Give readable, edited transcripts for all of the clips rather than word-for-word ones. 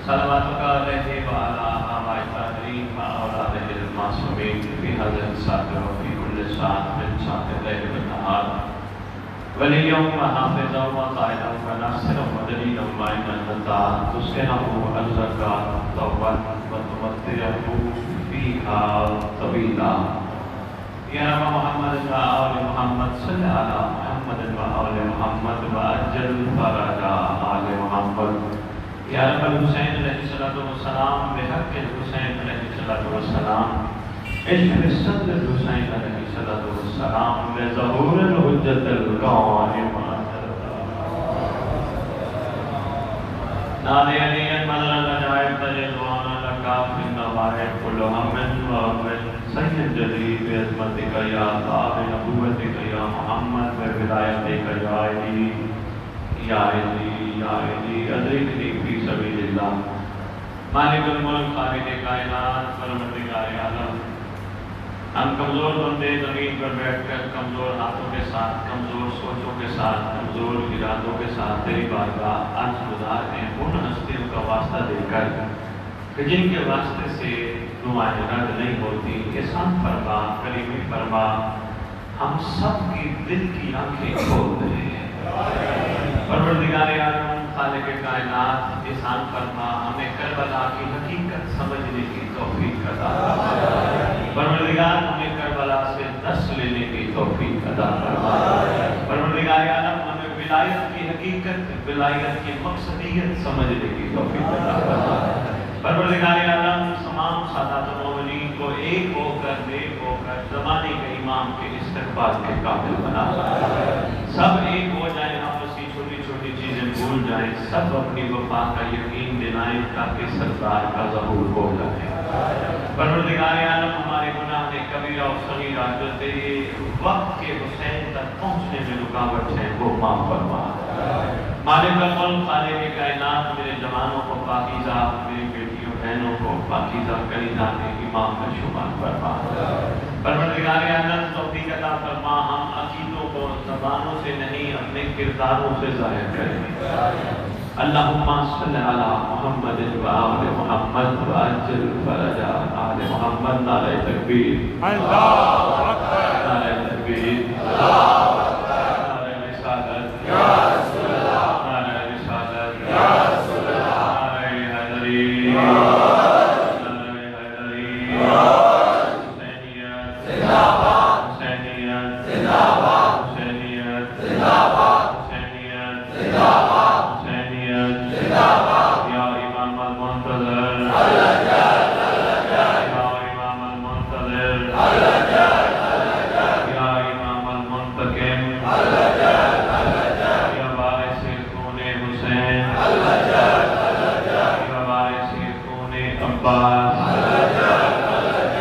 صلواتك عليه وعلى آبائه الطاهرين وأولاده المعصومين في هذا الساعة وفي كل ساعة من ساعة الليل والنهار وليا وحافظا وقائدا وناصرا ودليلا ومعينا تسكنه أرزقك طوبا وتمتعه فيها طويلا يا رب محمد وآل محمد صل على محمد وآل محمد وأجل فرج آل محمد يا رب الحسين عليه الصلاة والسلام بحق الحسين عليه الصلاة والسلام اشفر صدر الحسين عليه الصلاة والسلام بظهور الحجة القائمة نادي علي مدن العجائب تجدون لك في النوائب كل هم وهم سيد جديد بعظمتك يا باب نبوتك يا محمد وولایتك يا علی یا علی یا علی ادرکنی فی سبیل اللہ مالک الملک خالق کائنات پروردگار عالم ہم کمزور بندے زمین پر بیٹھ کر کمزور ہاتھوں کے ساتھ کمزور سوچوں کے ساتھ کمزور ارادوں کے ساتھ تیری بارگاہ عرض گزار ہیں ان ہستیوں کا واسطہ دے کر کہ جن کے واسطے سے دعائیں رد نہیں ہوتی احسان فرما کریمی فرما ہم سب کی دل کی آنکھیں کھول دے پروردگار عالم خالق کائنات احسان فرما ہمیں کربلا کی حقیقت سمجھنے کی توفیق عطا فرما پروردگار ہمیں کربلا سے درس لینے کی توفیق عطا فرما پروردگار عالم ہمیں ولایت کی حقیقت ولایت کی مقصدیت سمجھنے کی توفیق عطا فرما پروردگار عالم تمام سادات مومنین کو ایک ہو کر زمانے کے امام کے استقبال کے قابل بنا سب ایک ہو جائیں آپس کی چھوٹی چھوٹی چیزیں بھول جائیں سب اپنی وفا کا یقین دلائیں تاکہ سرکار کا ظہور ہو جائے پروردگار عالم ہمارے گناہ کبیرہ و صغیرہ جو تیرے وقت کے حسین تک پہنچنے میں رکاوٹ ہے وہ معاف فرما مالک الملک خالق کائنات میرے جوانوں کو پاکیزہ میری بیٹیوں بہنوں کو پاکیزہ کلیزہ کے امام کا شمار فرما پروردگار عالم توفیق عطا فرما ہم عقیدوں کو زبانوں سے نہیں اپنے کرداروں سے ظاہر کریں اللہم صلی علی محمد و آل محمد و عجل فرج آل محمد نعرہ تکبیر اللہ اکبر نعرہ تکبیر نعرہ رسالت یا رسول اللہ نعرہ رسالت یا رسول اللہ نعرہ حیدری نعرہ حیدری حسینیت زندہ باد حسینیت زندہ باد حسینیت زندہ باد حسینیت زندہ باد حسینیت زندہ باد یا امام المنتظر اللہ جل اللہ جل یا امام المنتظر اللہ جل اللہ جل یا امام المنتقم اللہ جل اللہ جل یا وارث کون حسین اللہ جل اللہ جل یا وارث کون عباس اللہ جل اللہ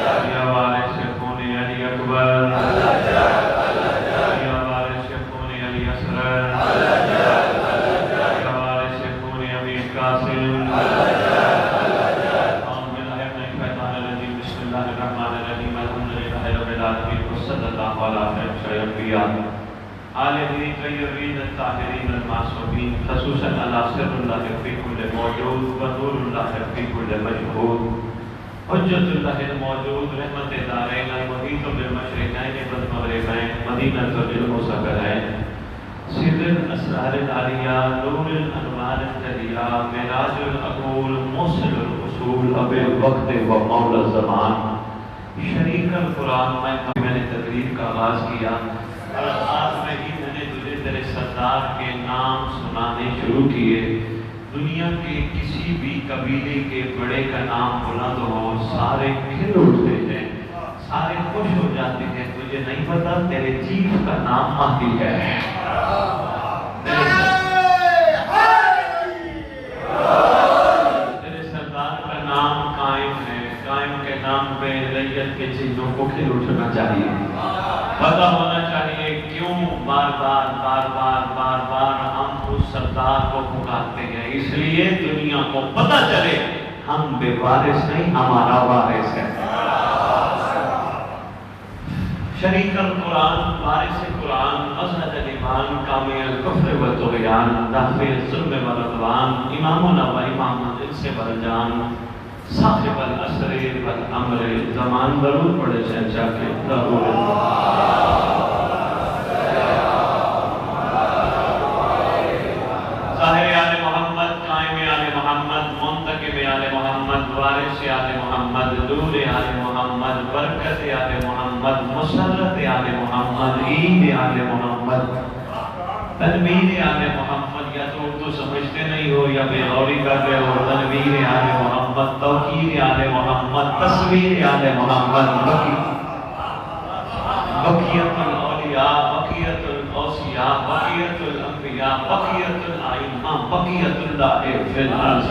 جل یا وارث کون علی اکبر اللہ جل اللہ جل یا وارث کون علی اصغر اللہ جل اللہ جل یا وارث کون امیر قاسم اللہ جل اللہ جل اعوذ باللہ من الشیطان الرجیم بسم اللہ الرحمن الرحیم الحمد للہ رب العالمین وصلی اللہ علی خیر الانبیاء آلہ طیبین الطاہرین المعصومین خصوصاً علی سر اللہ فی کل موجود و نور اللہ فی کل مجہود حجت اللہ الموجود رحمت دارین المحیط بالمشرقین والمغربین مدینہ العلم و سکرین سر الاسرار العالیہ نور الانوار الجلیہ معراج العقول موصل الاصول اب الوقت و مولا الزمان شریک القرآن میں نے تقریر کا آغاز کیا اور آج میں ہی میں نے تجھے تیرے سردار کے نام سنانے شروع کیے دنیا کے کسی بھی قبیلے کے بڑے کا نام بلند ہو سارے کھل اٹھتے ہیں سارے خوش ہو جاتے ہیں تجھے نہیں پتا تیرے چیف کا نام مہدی ہے تیرے سردار کا نام قائم ہے قائم کے نام پہ ریت کے چیزوں کو کھل اٹھنا چاہیے پتہ ہونا چاہیے کیوں بار بار ہم اس سردار کو پکارتے ہیں اس لیے دنیا کو پتہ چلے ہم بے وارث نہیں ہمارا وارث ہے شریک القرآن وارث قرآن مزہد الایمان کامی الکفر والطغیان دافع الظلم والعدوان امامنا و امام محمد ان سے برجان صاحب الاسر والامر زمان ضرور پڑے شہنشاہ کے ضرور ظاہر آل محمد، قائم آل محمد، منتقم آل محمد، وارث آل محمد، دور آل محمد، برکت آل محمد، مسرت آل محمد، عید آل محمد، تنویر آل محمد. یا تو اردو سمجھتے نہیں ہو یا بے غوری کر رہے ہو. تنویر آل محمد، توقیر آل محمد، تصویر آل محمد، بقیت الاولیاء، بقیت الاوصیاء، بقیت الانبیاء، بقیت الائمہ، بقیت اللہ فی الارض،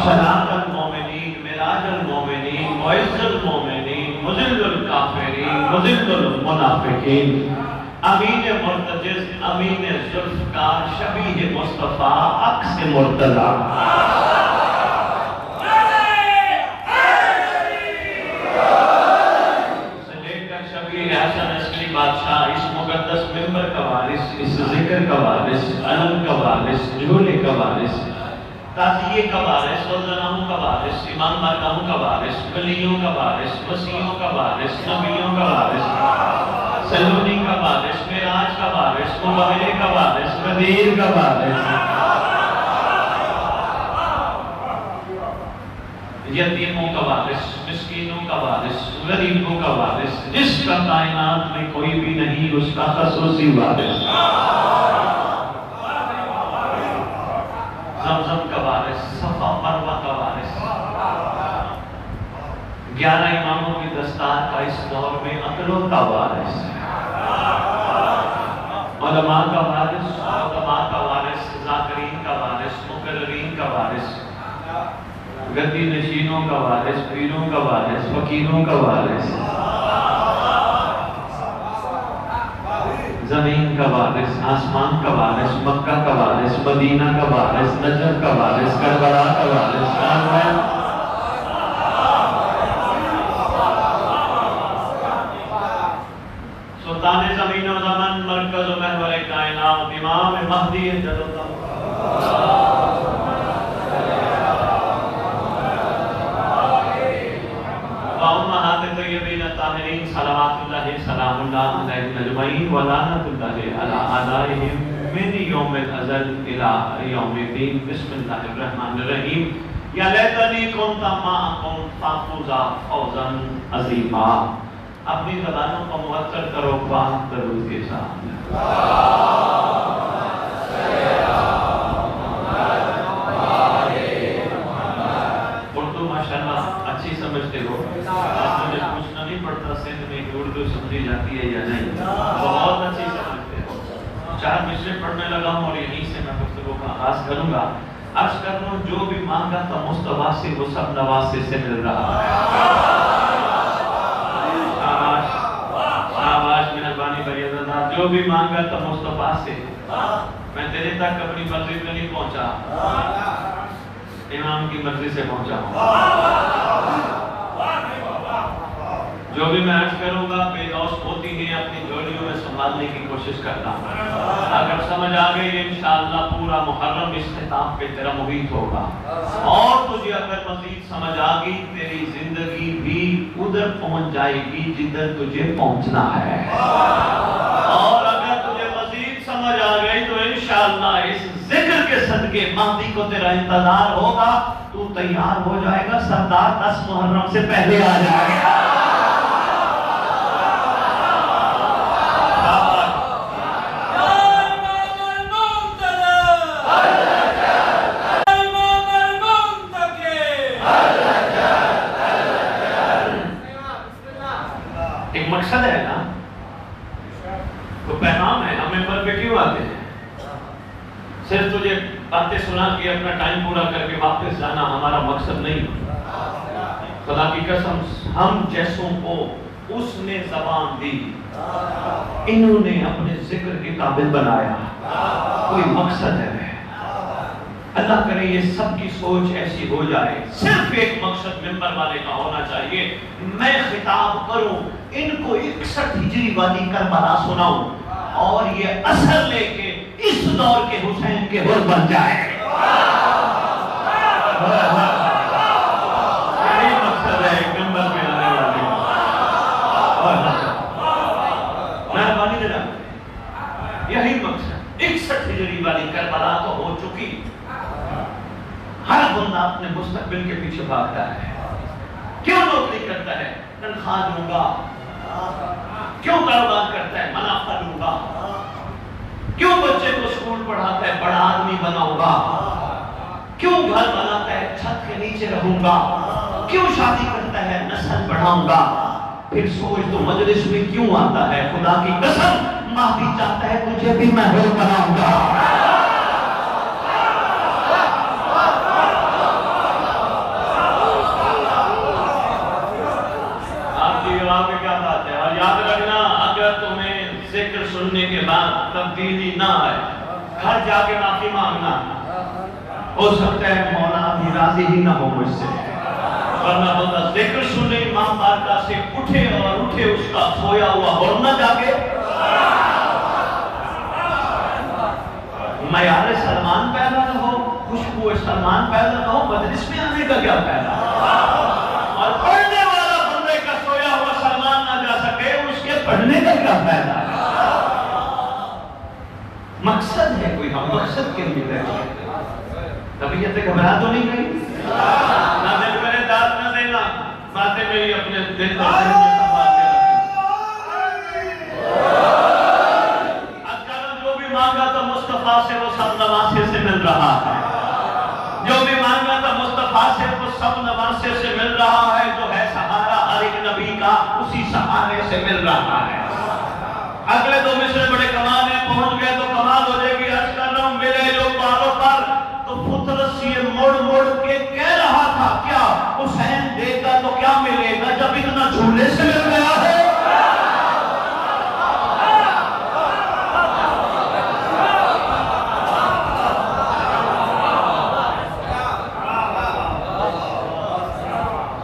صلاۃ المومنین، معراج المومنین، معز المومنین، مذل الکافرین، مذل المنافقین، امین مرتجز، امین ذوالفقار، شبیہ مصطفیٰ، عکس مرتضی. سے لے کر شبیہ حسن عسکری بادشاہ، اس مقدس منبر کا وارث، اس ذکر کا وارث، علم کا وارث، جھولے کا وارث، تعزیے کا وارث، روزناموں کا وارث، امام بارگاہوں کا وارث، ولیوں کا وارث، مسیحوں کا وارث، نبیوں کا وارث، سلونی کا وارث، معراج کا وارث، مبارے کا وارث، غدیر کا وارث، یتیموں کا وارث، مسکینوں کا وارث، غریبوں کا وارث، جس کا کائنات میں کوئی بھی نہیں اس کا خصوصی وارث، زمزم کا وارث، صفا مروہ کا وارث، 11 اماموں کی دستار کا اس دور میں عقلوں کا وارث، علماء کا وارث، علماء کا وارث، ذاکرین کا وارث، مقررین کا وارث، گدی نشینوں کا وارث، پیروں کا وارث، فقیروں کا وارث، زمین کا وارث، آسمان کا وارث، مکہ کا وارث، مدینہ کا وارث، نجف کا وارث، کربلا کا وارث، کارمل، سلطان زمین و زمن، مرکز و محور کائنات، امام مہدی جدد وامہات طیبین الطاہرین صلوات اللہ سلام اللہ علیہ اجمعین ولعنت اللہ علی اعدائہم من یوم الازل الی یوم الدین. بسم اللہ الرحمن الرحیم. یا لیتنی کنت معکم فافوز فوزا عظیما. اپنی زبانوں کو معطر کرو پاک درود کے ساتھ. اردو ماشاءاللہ اچھی سمجھتے ہو. آپ مجھے پوچھنا نہیں پڑتا سندھ میں کہ اردو سمجھی جاتی ہے یا نہیں. بہت اچھی سمجھتے ہو. 4 مصرے پڑھنے لگا ہوں اور یہیں سے میں گفتگو کا آغاز کروں گا. عرض کر رہا ہوں جو بھی مانگا تھا مصطفیٰ سے وہ سب نواسے سے مل رہا ہے. شاباش مہربانی بھائی حضرات. جو بھی مانگا تھا مصطفیٰ سے. میں تیرے تک اپنی مرضی میں نہیں پہنچا, امام کی مرضی سے پہنچا ہوں. جو بھی میں عرض کروں گا بے لوث ہوتی ہیں اپنی جوڑیوں میں سنبھالنے کی کوشش کرتا ہوں. اگر سمجھ آ گئی انشاءاللہ پورا محرم اختتام پہ تیرا محیط ہوگا. اور تجھے اگر مزید سمجھ آ گئی تیری زندگی بھی ادھر پہنچ جائے گی جدھر تجھے پہنچنا ہے. اور اگر تجھے مزید سمجھ آ گئی تو انشاءاللہ اس ذکر کے صدقے مہدی کو تیرا انتظار ہوگا. تو تیار ہو جائے گا, سردار 10 محرم سے پہلے آ جائے گا. ایک مقصد ہے نا, تو پیغام ہے. ہم ممبر پہ کیوں آتے ہیں؟ صرف تجھے باتیں سنا کے اپنا ٹائم پورا کر کے واپس جانا ہمارا مقصد نہیں. خدا کی قسم ہم جیسوں کو اس نے زبان دی, انہوں نے اپنے ذکر کے قابل بنایا. کوئی مقصد ہے. اللہ کرے یہ سب کی سوچ ایسی ہو جائے. صرف ایک مقصد ممبر والے کا ہونا چاہیے, میں خطاب کروں, ان کو 61 ہجری والی کربلا سناؤں اور یہ اثر لے کے اس دور کے حسین کے حر بن جائے. کی. ہر بندہ اپنے مستقبل کے پیچھے بھاگتا ہے. کیوں نوکری کرتا ہے؟ تنخواہ لوں گا. کیوں کاروبار کرتا ہے؟ منافع لوں گا. کیوں بچے کو اسکول پڑھاتا ہے؟ بڑا آدمی بناؤں گا. کیوں گھر بناتا ہے؟ چھت کے نیچے رہوں گا. کیوں شادی کرتا ہے؟ نسل بڑھاؤں گا. پھر سوچ تو مجلس میں کیوں آتا ہے؟ خدا کی قسم مہدی چاہتا ہے تجھے بھی میں حور بناؤں گا. آپ کی کیا بات ہے؟ اور یاد رکھنا اگر تمہیں ذکر سننے کے بعد تبدیلی نہ آئے گھر جا کے معافی مانگنا. ہو سکتا ہے مولا بھی راضی ہی نہ ہو مجھ سے، ورنہ بندہ ذکر سنے امام بارگاہ سے اٹھے اور اٹھے اس کا سویا ہوا اور نہ جا کے معیار سلمان پیدا نہ ہو، خوشبو سلمان پیدا نہ ہو، مجلس میں آنے کا کیا پیدا. اور پڑھنے والا بندے کا سویا ہوا سلمان نہ جا سکے اس کے پڑھنے کا کیا پیدا. مقصد ہے کوئی، ہم مقصد کے لیے رہتے ہیں. طبیعت گھبرا تو نہیں گئی؟ نہ دل میرے داد نہ دینا، باتیں میری اپنے دل اور دل میں سنبھال کے رکھنا. اگر جو بھی مانگا تھا مصطفیٰ سے وہ سب نواسے سے مل رہا ہے. جو بھی مانگا تھا مصطفیٰ سے وہ سب نواسے سے مل رہا ہے. جو ہے سہارا ہر ایک نبی کا اسی سہارے سے مل رہا ہے. اگلے دو مصرے بڑے کمال میں پہنچ گئے تو کمال ہو جائے گی. عرض کر رہا ہوں ملے جو پاروں پر تو فطرت سے مڑ مڑ کے کہہ رہا تھا کیا حسین دے گا تو کیا ملے گا جب اتنا جھولے سے مل گیا ہے.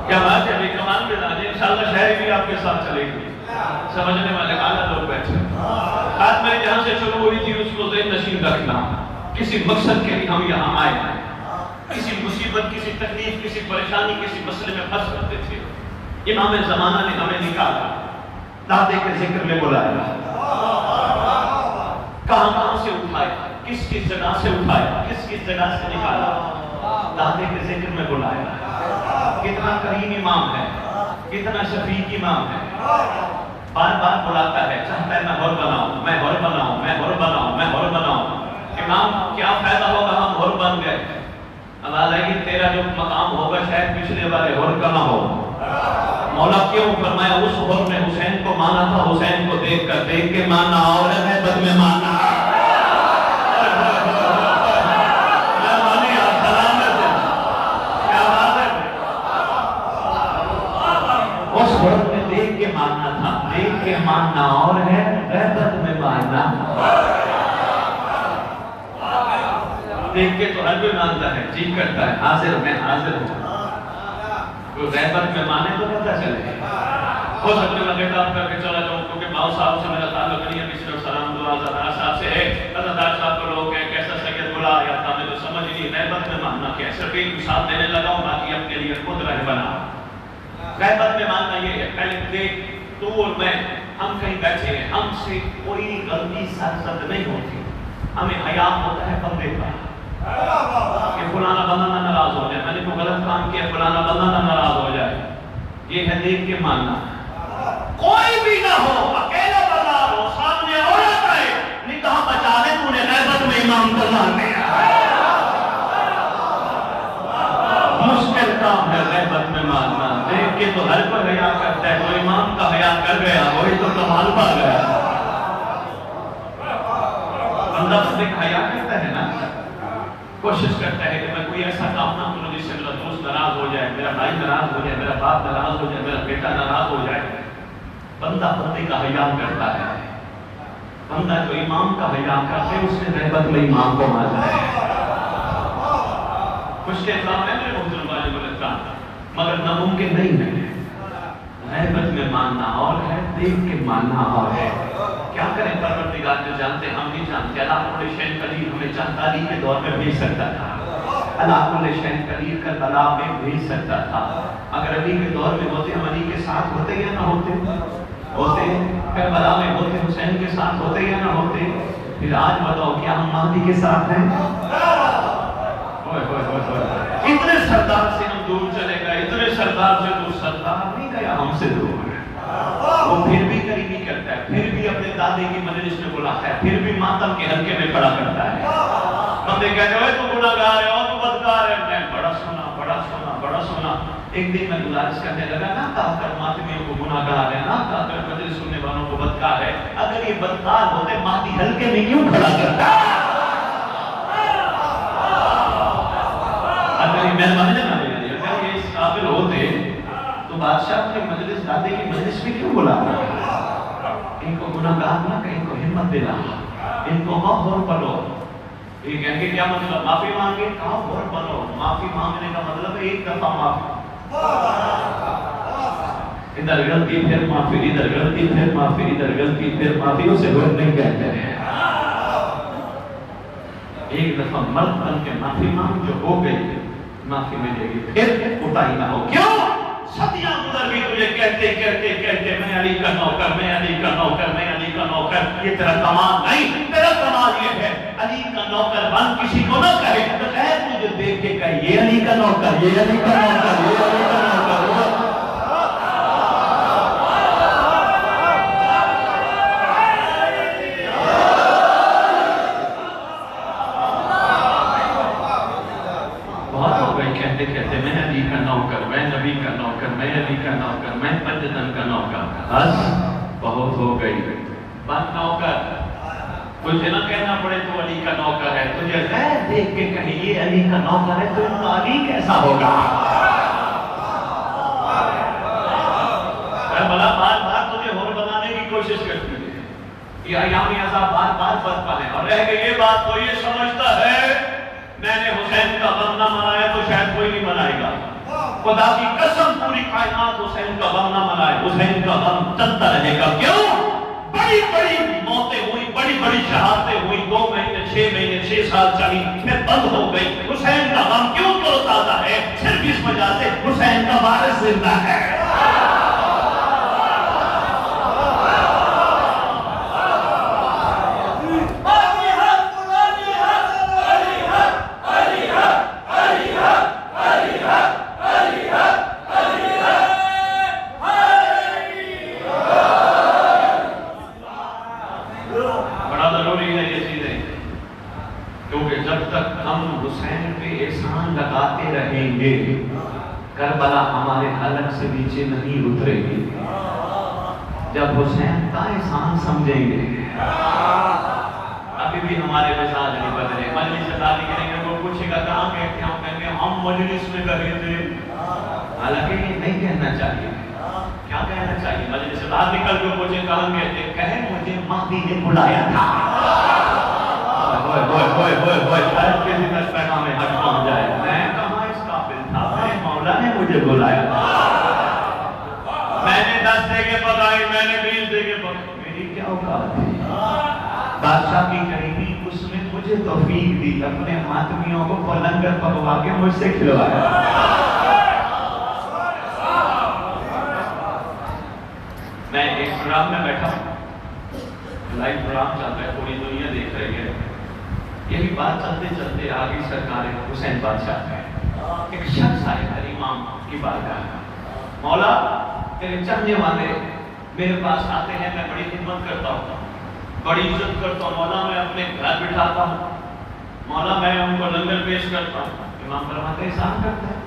کیا بات ہے ابھی کمال میں لاجے انشاءاللہ شہری بھی آپ کے ساتھ چلے گی. سمجھنے والے اعلیٰ لوگ بیٹھے. آج میں جہاں سے شروع ہوئی تھی اس کو ذہن نشین رکھنا. کسی مقصد کے لیے ہم یہاں آئے ہیں. کسی مصیبت، کسی تکلیف، کسی پریشانی، کسی مسئلے میں پھنس کرتے تھے. امام زمانہ نے ہمیں نکالا، دادے کے ذکر میں بلایا. کہاں کہاں سے اٹھایا، کس کس جگہ سے اٹھایا، کس کس جگہ سے نکالا. دادے کے ذکر میں بلایا. کتنا کریم امام ہے، کتنا شفیق امام ہے. بار بار بلاتا ہے، چاہتا ہے میں حور بناؤں، میں حور بناؤں، میں حور بناؤں، میں حور بناؤں. امام کیا فائدہ ہوگا ہم حور بن گئے. اللہ علیہ تیرا جو مقام ہوگا شاید پچھلے والے حور کا نہ ہو. مولا کیوں فرمایا اس حور میں حسین کو مانا تھا. حسین کو دیکھ کے مانا اور غیبت میں مانا. اس حور میں دیکھ کے ماننا تھا، دیکھ کے ماننا اور ہے غیبت میں ماننا. دیکھ کے تو ہر کوئی مانتا ہے، جی کرتا ہے حاضر میں حاضر ہوں. کوئی غیبت میں مانے تو پتہ چلے. ہو سکتا ہے میں خطاب کر کے چلا جاؤں کیونکہ ماؤ صاحب سے میرا تعلق نہیں ہے. مصر سلام دعا زدارہ صاحب سے ہے. قدردار صاحب کو لوگ کہیں کیسا سید بلا آیا تھا، میں تو سمجھ نہیں غیبت میں ماننا کیا. صرف ایک مثال دینے لگا ہوں باقی اپنے لیے خود رہ بنا. غیبت میں ماننا یہ ہے پہلے دیکھ تو اور میں ہم کہیں بیٹھے ہیں، ہم سے کوئی غلطی سرزد نہیں ہوتی. ہمیں حیا ہوتا ہے بندے کا کہ فلانا بندہ نہ ناراض ہو جائے، میں نے کوئی غلط کام کیا فلانا بندہ نہ ناراض ہو جائے. یہ ہے دیکھ کے ماننا. کوئی بھی نہ ہو، اکیلا بندہ ہو، سامنے عورت آئے، نکاح بچا لے تو نے غیبت میں امام کو ماننے. مشکل کام ہے غیبت میں ماننا. دیکھ کے تو ہر کوئی حیا کرتا ہے، تو امام کا حیا کر گیا وہی تو کمال پا گیا. بندہ بندے کا حیا کرتا ہے نا، کوشش کرتا ہے کہ میں کوئی ایسا کام نہ کروں جس سے میرا دوست ناراض ہو جائے، میرا بھائی ناراض ہو جائے، میرا باپ ناراض ہو جائے، میرا بیٹا ناراض ہو جائے. بندہ بندے کا حیا کرتا ہے. بندہ جو امام کا حیا کرتے ہے اس نے غیبت میں امام کو مانا ہے. کچھ کے کام ہے میرے محترم والے بلدان مگر ناممکن نہیں ہے. غیبت میں ماننا اور ہے، دیکھ کے ماننا اور ہے. کیا کریں پروردگار جو جانتے ہم نہیں جانتے. اللہ کل شیء قدیر ہمیں چاہتا علی کے دور میں بھیج سکتا تھا. اللہ کل شیء قدیر کربلا میں بھیج سکتا تھا. اگر علی کے دور میں ہوتے ہم علی کے ساتھ ہوتے یا نہ ہوتے؟ ہوتے. کربلا میں ہوتے حسین کے ساتھ ہوتے یا نہ ہوتے؟ پھر آج بتاؤ کیا ہم مہدی کے ساتھ ہیں؟ ہم سے دور ہے. وہ پھر بھی قریبی کرتا ہے, پھر بھی اپنے دادے کی مجلس میں بلاتا ہے, پھر بھی ماتم کے حلقے میں کھڑا کرتا ہے. بندے کہتے ہیں تو گناہگار ہے, تو بدکار ہے. میں بڑا سنا بڑا سنا بڑا سنا. ایک دن میں گزارش کرنے لگا, نہ کہا کر ماتمیوں کو گناہگار ہے, نہ کہا کر مجلس سننے والوں کو بدکار ہے. اگر یہ بدکار ہوتے مہدی حلقے میں کیوں کھڑا کرتا؟ اگر یہ مہربانی نہ لے, اگر یہ اس قابل ہوتے تو بادشاہ اپنے مجلس دادے کی مجلس میں کیوں بلا رہا؟ ان کو گناہگار نہ کہ ان کو ہمت دینا, ان کو غور پلو. یہ کہیں گے کیا مطلب معافی مانگے, کہاں غور پلو. معافی مانگنے کا مطلب ہے ایک دفعہ معافی, ادھر غلطی پھر معافی, ادھر غلطی پھر معافی, ادھر غلطی پھر معافی. اسے غور نہیں کہتے ہیں. ایک دفعہ مرد بن کے معافی مانگ, جو ہو گئی معافی ملے گی, پھر کوتاہی نہ ہو. کیوں صدیاں گزر گئی تجھے کہتے کہتے کہتے میں علی کا نوکر, میں علی کا نوکر, میں علی کا نوکر. یہ تیرا کمال نہیں, تیرا کمال یہ ہے علی کا نوکر بن کسی کو نہ کہے, بغیر مجھے دیکھ کے کہے یہ علی کا نوکر, یہ علی کا نوکر, یہ علی کا نوکر. کہتے میں علی کا نوکر, میں نبی کا نوکر, میں علی کا نوکر, میں پنجتن کا نوکر. بس بہت ہو گئی. بن نوکر, تجھے نہ کہنا پڑے تو علی کا نوکر ہے. تجھے غیر دیکھ کے کہیں یہ علی کا نوکر ہے تو ان کا علی کیسا ہوگا؟ بلا بار بار تجھے ہور بنانے کی کوشش کرتی ہے. یہ ایامی عذاب بار بار برپا ہے, اور رہ گئی یہ بات تو یہ سمجھتا ہے میں نے حسین کا غم نہ منایا تو شاید کوئی نہیں منائے گا. خدا کی قسم پوری کائنات حسین کا غم نہ منائے, حسین کا غم چلتا رہے گا. کیوں؟ بڑی بڑی موتیں ہوئی, بڑی بڑی شہادتیں ہوئی, 2 مہینے 6 مہینے 6 سال چلی, پھر بند ہو گئی. حسین کا غم کیوں تو تازہ ہے؟ صرف اس وجہ سے حسین کا وارث زندہ ہے. کربلا ہمارے حلق سے نیچے نہیں اترے گی. جب حسین کا احسان سمجھیں گے, ابھی بھی ہمارے مزاج نہیں بدلے. مجلس سے دادی کریں گے, وہ پوچھے گا کہاں گئے تھے, ہم کہیں گے ہم مجلس میں گئے تھے. حالانکہ یہ نہیں کہنا چاہیے. کیا کہنا چاہیے؟ مجلس سے باہر نکل کے پوچھے کہاں گئے تھے, کہیں مجھے مہدی نے بلایا تھا. شاید کسی کا پیغام حق پہنچ جائے. میں کہاں اس قابل تھا, میں مولا نے مجھے بلایا تھا. میں نے 10 دے کے پکائی, میں نے 20 دے کے پکائی, میری کیا اوقات تھی؟ بادشاہ کی قریبی اس نے مجھے توفیق دی, اپنے ماتمیوں کو لنگر پکوا کے مجھ سے کھلوایا. میں ایک پروگرام میں بیٹھا ہوں, لائیو پروگرام چلتا ہے, پوری دنیا دیکھ رہی ہے. یہی بات چلتے چلتے آگے سرکار حسین بادشاہ ہے. ایک شخص آئے ہر امام کی بارگاہ میں, مولا تیرے چاہنے والے میرے پاس آتے ہیں, میں بڑی خدمت کرتا ہوں, بڑی عزت کرتا ہوں. مولا میں اپنے گھر بٹھاتا ہوں, مولا میں ان کو لنگر پیش کرتا ہوں. امام فرماتے ہیں احسان کرتے ہیں.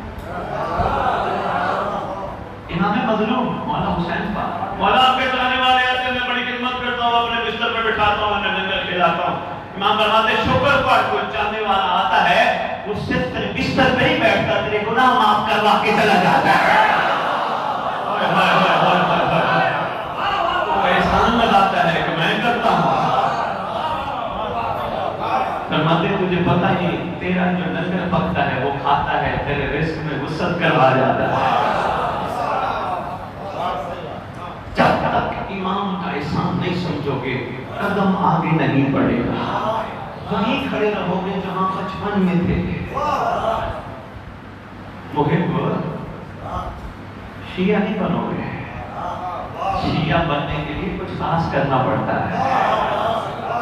امام مظلوم مولا حسین پاک, مولا آپ کے چاہنے والے آتے ہیں, میں بڑی خدمت کرتا ہوں, اپنے بستر پہ بٹھاتا ہوں, میں لنگر کھلاتا ہوں. امام فرماتے ہیں شکر پر کوئی چاہنے والا آتا ہے, وہ صرف تیرے بستر پہ نہیں بیٹھتا, تیرے گناہ معاف کروا کے چلا جاتا ہے. تو احسان لگاتا ہے کہ میں کرتا ہوں. فرماتے ہیں تجھے پتہ ہی, تیرا جو لنگر پکتا ہے وہ کھاتا ہے, تیرے رزق میں وسعت کروا جاتا ہے. جب تک امام کا احسان نہیں سمجھو گے قدم آگے نہیں بڑھے گا. وہیں کھڑے رہو گے جہاں بچپن میں تھے. محب شیعہ نہیں بنو گے. شیعہ بننے کے لیے کچھ خاص کرنا پڑتا ہے.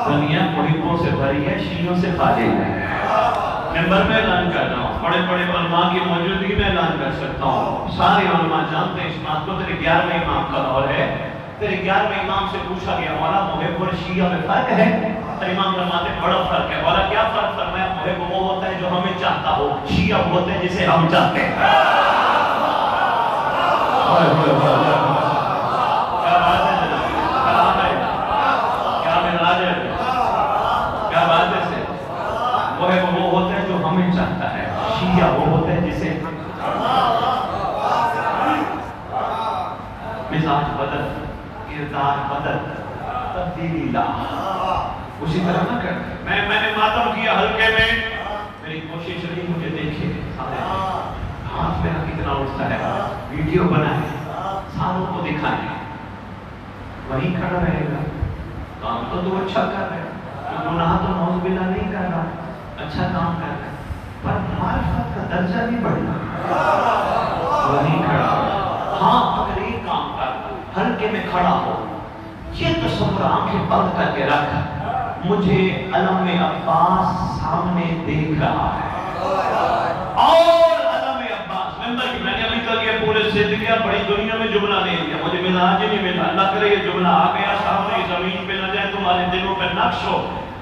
دنیا محبوں سے بھری ہے, شیعوں سے خالی ہے. ممبر میں اعلان کر رہا ہوں، بڑے بڑے علماء کی موجودگی میں اعلان کر سکتا ہوں، سارے علماء جانتے ہیں اس بات کو، تیرے 11ویں امام کا دور ہے، تیرے 11ویں امام سے پوچھا گیا مولا محب اور شیعہ میں فرق ہے؟ امام فرماتے ہیں بڑا فرق ہے۔ مولا کیا فرق؟ فرمایا محب وہ ہوتا ہے جو ہمیں چاہتا ہو، شیعہ وہ ہوتے ہیں جسے ہم چاہتے ہیں۔ کیا بات ہے جناب؟ کلام ہے، کیا مزاج ہے، کیا بات ہے سے؟ محب وہ ہوتا ہے جو ہمیں چاہتا ہے، شیعہ وہ ہوتا ہے جسے مزاج بدل، کردار بدل، تبدیلی لا، اسی طرح نہ کر۔ میں نے ماتم کیا حلقے میں، میری کوشش رہی مجھے دیکھے سارے ہاتھ میرا کتنا اٹھتا ہے، ویڈیو بنائے ساروں کو دکھائے، وہیں کھڑا رہے گا، کام تو اچھا کر رہے ہیں، گناہ تو نعوذ باللہ نہیں کر رہا، اچھا کام کر رہے ہیں، پر معرفت کا درجہ نہیں بڑھنا، وہیں کھڑا ہاں اگر ایک کام کر حلقے میں کھڑا ہو، یہ تصور آنکھیں بند کر کے رکھ، مجھے علم عباس سامنے دیکھ رہا ہے، اور علم عباس ممبر کی میں نے ابھی کل یہ پورے زندگیاں بڑی دنیا میں جملہ لے لیا، مجھے مزاج ہی نہیں ملا، اللہ کرے یہ جملہ آ گیا سامنے زمین پہ نہ جائے، تمہارے دلوں پہ نقش ہو،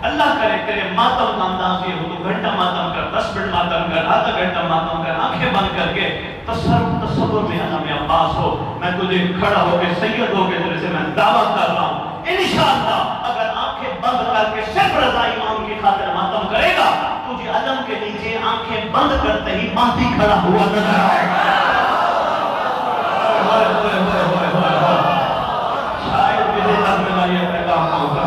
اللہ کرے تیرے ماتم کا انداز یہ ہو تو گھنٹہ ماتم کر، 10 منٹ ماتم کر، آدھا گھنٹہ ماتم کر، آنکھیں بند کر کے تصور میں علم عباس ہو، میں تجھے کھڑا ہو کے سید ہو کے تیرے سے میں دعویٰ کر رہا ہوں انشاءاللہ اگر آنکھیں بند کر کے صرف رضا امام کی خاطر ماتم کرے گا، تجھے علم کے نیچے آنکھیں بند کرتے ہی مہدی کھڑا ہوا نظر آئے گا۔ شاید مجھے تب ملا یہ پیغام ہوگا،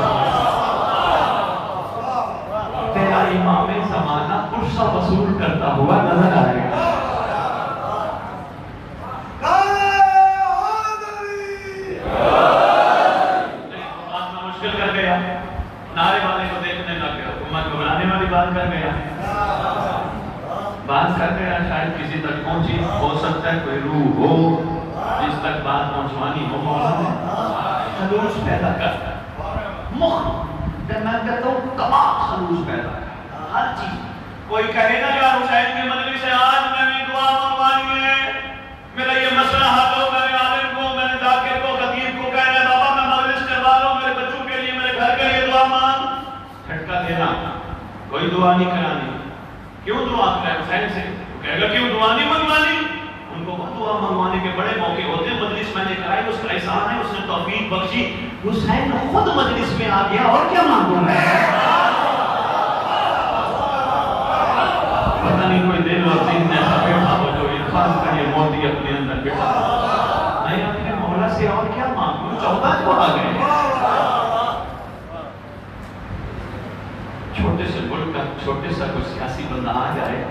تیرا امام زمانہ قرصہ وصول کرتا ہوا نظر آئے گا۔ نعرے والے کو دیکھنے لگ گیا، حکومت کو بنانے والی بات کر گیا، شاید کسی تک پہنچی، ہو سکتا ہے کوئی روح ہو جس تک بات پہنچوانی ہو، مولا خلوص پیدا کرتا ہے، جب میں کہتا ہوں کمال خلوص پیدا کرتا ہے، ہر چیز کوئی کہے گا یار حسین کی مجلس سے آج میں نے دعا منگوانی ہے، میرا یہ مسئلہ حل ہو، میرے عالم کو، میرے ذاکر کو، خطیب کو کہنا ہے بابا میں مجلس کروا رہا ہوں، میرے بچوں کے لیے، میرے گھر کے لیے دعا مانگ، جھٹکا دینا، کوئی دعا نہیں کرانی، کیوں دعا کرے حسین سے؟ کہے گا کیوں دعا نہیں منگوانی؟ ان کو دعا منگوانے کے بڑے موقع ہوتے ہیں، مجلس میں نے کرائی، اس کا احسان ہے، اس نے توفیق بخشی، حسین خود مجلس میں آ گیا، اور کیا مانگوں میں؟ پتہ نہیں کوئی دل اور دین ایسا بیٹھا ہو جو یہ خاص کر یہ موتی اپنے اندر بیٹھا ہو، نہیں اپنے مولا سے اور کیا مانگوں؟ 14 کو آ گئے، چھوٹے سے ملک کا چھوٹے سا کوئی سیاسی بندہ آ جائے،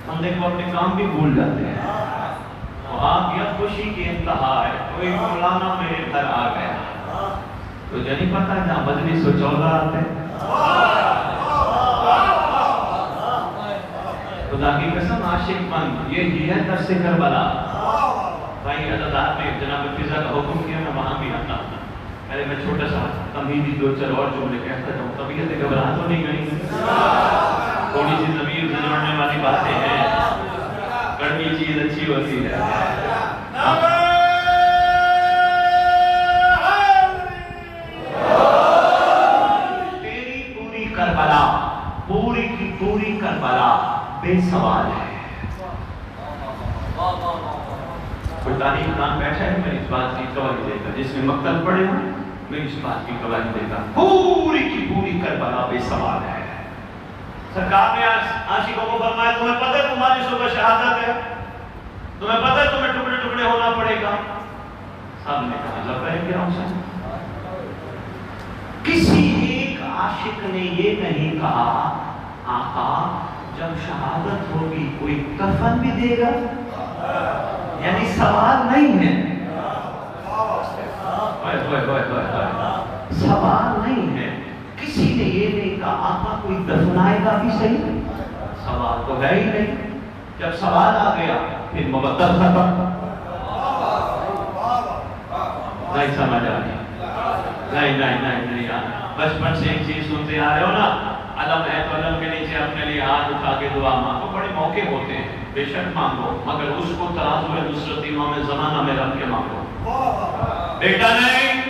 بندے کو اپنے کام بھی بھول جاتے ہیں، تو آ گیا خوشی کی انتہا ہے، کوئی مولانا میرے گھر آ گیا، تو نہیں پتا جہاں مجلس و 14 آتے ہیں، خدا کی قسم عاشق بند، یہ ہے درس کربلا۔ بھائی عددات میں جناب فضا کا حکم کیا، میں وہاں بھی آتا ہوں، پہلے میں چھوٹا سا تمہیدی 2-4 اور جملے کہتا جاؤں، طبیعت گھبرا تو نہیں گئی، تھوڑی سی ضمیر سے جوڑنے والی باتیں ہیں، کڑوی چیز اچھی ہوتی ہے۔ تیری پوری کربلا، پوری کی پوری کربلا بے سوال ہے۔ کوئی تاریخ دان بیٹھا ہے، میں اس بات کی گواہی دے گا، جس میں مقتل پڑے ہیں میں اس بات کی گواہی دے گا، پوری کی پوری کربلا بے سوال ہے۔ سرکار نے عاشقوں کو فرمایا تمہیں پتہ ہے تمہاری صبح شہادت ہے، تمہیں پتہ ہے تمہیں ٹکڑے ٹکڑے ہونا پڑے گا؟ سب نے کہا لبیک یا حسین۔ کسی ایک عاشق نے یہ نہیں کہا آقا جب شہادت ہوگی کوئی کفن بھی دے گا؟ یعنی سوال نہیں ہے، سوال نہیں ہے، کسی نے یہ نہیں کہا آقا کوئی دفنائے گا بھی صحیح؟ سوال تو ہے ہی نہیں، جب سوال آ گیا پھر مبدل ختم، نہیں سمجھ آ گیا، نہیں بچپن سے ایک چیز سنتے آ رہے ہو نا، علم ہے تو علم کے نیچے اپنے لیے ہاتھ اٹھا کے دعا مانگو. بڑے موقع ہوتے ہیں بے شک مانگو, مگر اس کو ترازو نصرت امام زمانہ میں رکھ کے مانگو. بیٹا نہیں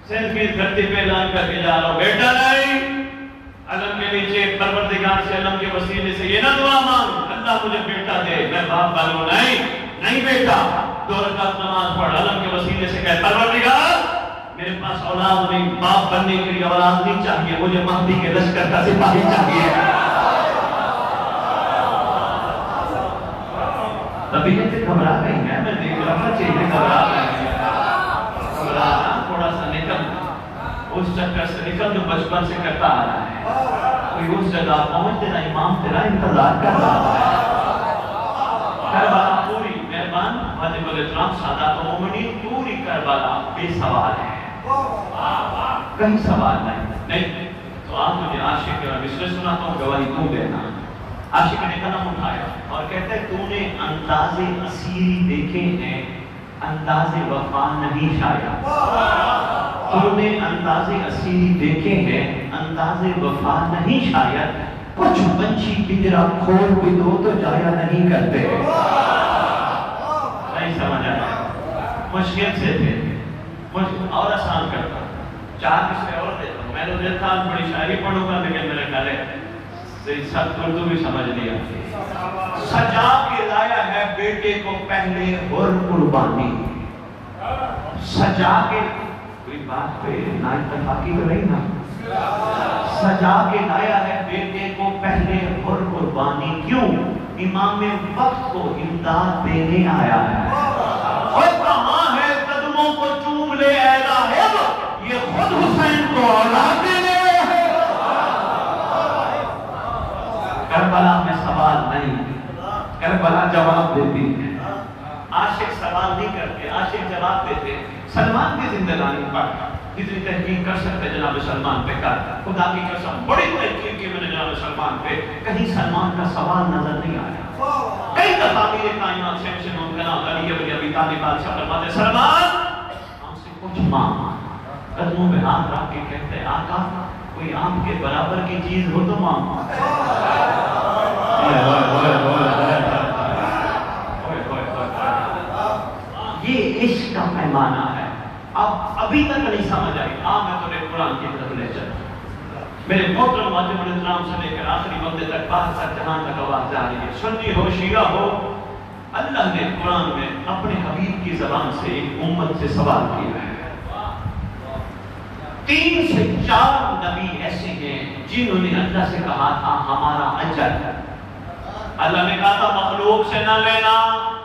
صرف اس دھرتی پہ اعلان کر کے جا رہا ہوں, بیٹا نہیں علم کے نیچے پروردگار سے علم کے وسیلے سے یہ نہ دعا مانگ اللہ مجھے بیٹا دے, میں باپ بنوں. نہیں بیٹا, 2 رکعت نماز پڑھ, علم کے وسیلے سے کہے پروردگار میرے پاس اولاد نہیں, باپ بننے کے لیے اولاد نہیں چاہیے, مجھے مہدی کے لشکر کا سپاہی چاہیے. طبیعت سے گھبرا گئی ہے, میں دیکھ رہا تھا چہرے گھبرا گئی ہے. گھبرانا تھوڑا سا نکل, اس چکر سے نکل جو بچپن سے کرتا آ رہا ہے. کوئی اس جگہ پہنچ, تیرا امام تیرا انتظار کر رہا ہے. کربلا پوری مہربان واجب الاحترام سادات مومنین, پوری کربلا بے سوال ہے, کہیں سوال نہیں. تو آپ مجھے عاشق کے مصرع سناتا ہوں, گواہی تم دینا. عاشق نے قدم اٹھایا اور کہتا ہے تو نے انداز اسیری دیکھے ہیں, انداز وفا نہیں شاید. تو نے انداز اسیری دیکھے ہیں, انداز وفا نہیں شاید. کچھ بنچی پنجرا کھول بھی دو تو جایا نہیں کرتے. نہیں سمجھ آیا, مشکل سے تھے اور آسان کرتا. 4 مصرے اور دیتا ہوں, میں نے دیکھا بڑی شاعری پڑھوں گا لیکن میرے خیال ہے سب اردو بھی سمجھ لیا. سجا کے لایا ہے بیٹے کو پہلے اور قربانی. سجا کے, کوئی بات پہ نا اتفاقی تو نہیں نا. سجا کے لایا ہے بیٹے کو پہلے اور قربانی. کیوں؟ امام وقت کو امداد دینے آیا ہے. اور کہاں ہے قدموں کو چوم لے اے راہب, یہ خود حسین کو اولاد دینے آیا ہے. کربلا میں سوال نہیں, کربلا جواب دیتی ہے. عاشق سوال نہیں کرتے, عاشق جواب دیتے. سلمان کی زندگانی پڑھ, جتنی تحقیق کر سکتے جناب سلمان پہ کر. خدا کی قسم بڑی تحقیق کی میں نے جناب سلمان پہ, کہیں سلمان کا سوال نظر نہیں آیا. کئی دفعہ میرے کائنات سے ممکنہ علی ابن ابی طالب بادشاہ فرماتے سلمان ہم سے کچھ مانگ. قدموں میں ہاتھ رکھ کے کہتے آقا کوئی آپ کے برابر کی چیز ہو تو مانگ. یہ عشق کا پیمانہ ہے. اب ابھی تک نہیں سمجھ آئی, میں تمہیں قرآن کی طرف لے چلوں. میرے محترم واجب الاحترام سے لے کر آخری بندے تک, باہر تک, جہاں تک آواز جا رہی ہے, سنی ہو شیعہ ہو, اللہ نے قرآن میں اپنے حبیب کی زبان سے ایک امت سے سوال کیا ہے. 3 سے 4 نبی ایسے ہیں جنہوں نے اللہ سے کہا تھا ہمارا اجر. اللہ نے کہا تھا مخلوق سے نہ لینا,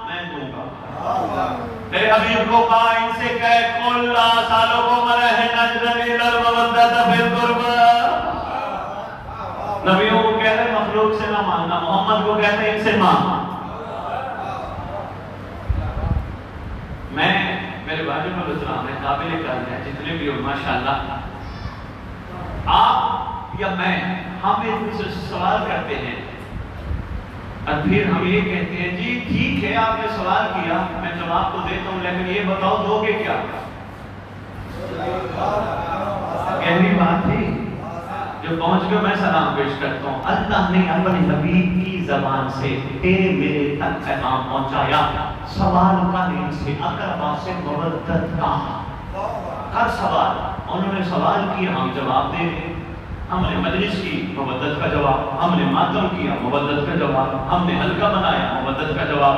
میں دوں گا. میرے حبیب کو کہا ان سے کہہ قل لا اسألکم علیہ اجرا الا المودۃ فی القربى. نبیوں کو کہتے ہیں مخلوق سے نہ مانگنا, محمد کو کہتے ہیں ان سے مانگنا. میں میرے واجب الاسلام ہے, قابل قدر ہے جتنے بھی ہو ماشاءاللہ, آپ یا میں, ہم ایک سے سوال کرتے ہیں اور پھر ہم یہ کہتے ہیں جی ٹھیک ہے آپ نے سوال کیا, میں جواب تو دیتا ہوں لیکن یہ بتاؤ دو گے کیا. گہری بات تھی جو پہنچ گئے. میں سلام پیش کرتا ہوں. اللہ نے اپنے حبیب کی زبان سے تیرے میرے تک پیغام پہنچایا. سوال کا ان سے اقربا سے مودت کا ہر سوال انہوں نے سوال کیا, ہم جواب دے رہے. ہم نے مجلس کی مودت کا جواب, ہم نے ماتم کیا مودت کا جواب, ہم نے حلقہ بنایا مودت کا جواب,